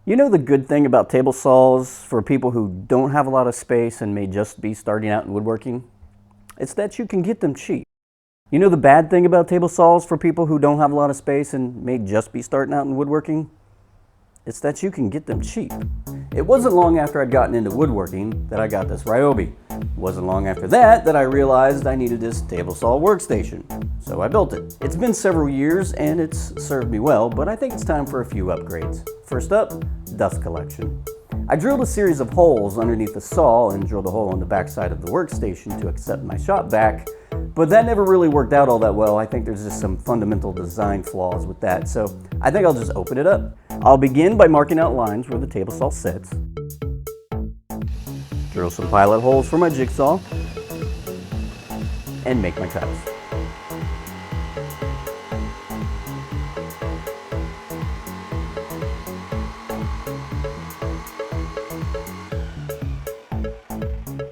You know the good thing about table saws for people who don't have a lot of space and may just be starting out in woodworking? It's that you can get them cheap. You know the bad thing about table saws for people who don't have a lot of space and may just be starting out in woodworking? It's that you can get them cheap. It wasn't long after I'd gotten into woodworking that I got this Ryobi. It wasn't long after that I realized I needed this table saw workstation. So I built it. It's been several years and it's served me well, but I think it's time for a few upgrades. First up, dust collection. I drilled a series of holes underneath the saw and drilled a hole on the back side of the workstation to accept my shop vac, but that never really worked out all that well. I think there's just some fundamental design flaws with that, so I think I'll just open it up. I'll begin by marking out lines where the table saw sits, drill some pilot holes for my jigsaw, and make my cuts.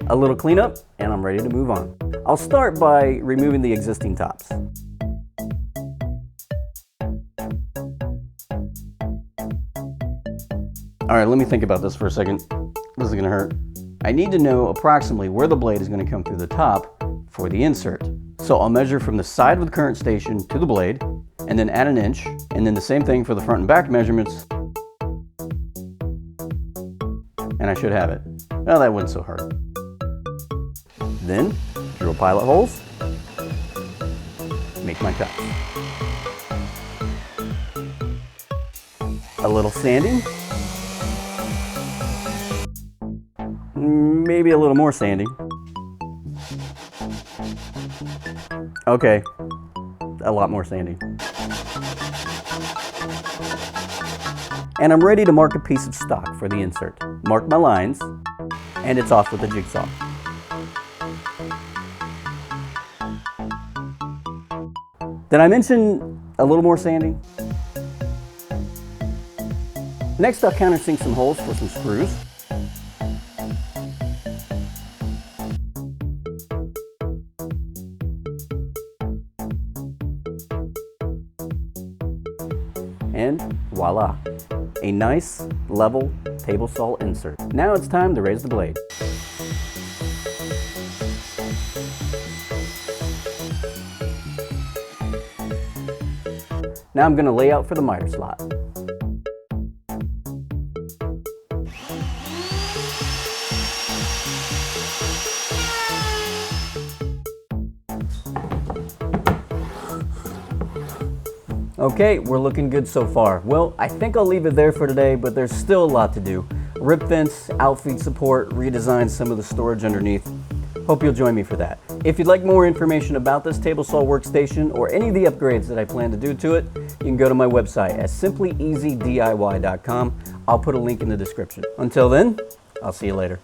A little cleanup, and I'm ready to move on. I'll start by removing the existing tops. All right, let me think about this for a second. This is gonna hurt. I need to know approximately where the blade is gonna come through the top for the insert. So I'll measure from the side of the current station to the blade, and then add an inch, and then the same thing for the front and back measurements. And I should have it. Well, that wasn't so hard. Then, drill pilot holes, make my cuts. A little sanding, maybe a little more sanding. Okay, a lot more sanding. And I'm ready to mark a piece of stock for the insert. Mark my lines, and it's off with the jigsaw. Did I mention a little more sanding? Next, I'll countersink some holes for some screws. And voila, a nice, level table saw insert. Now it's time to raise the blade. Now I'm going to lay out for the miter slot. Okay, we're looking good so far. Well, I think I'll leave it there for today, but there's still a lot to do. Rip fence, outfeed support, redesign some of the storage underneath. Hope you'll join me for that. If you'd like more information about this table saw workstation or any of the upgrades that I plan to do to it, you can go to my website at simplyeasydiy.com. I'll put a link in the description. Until then, I'll see you later.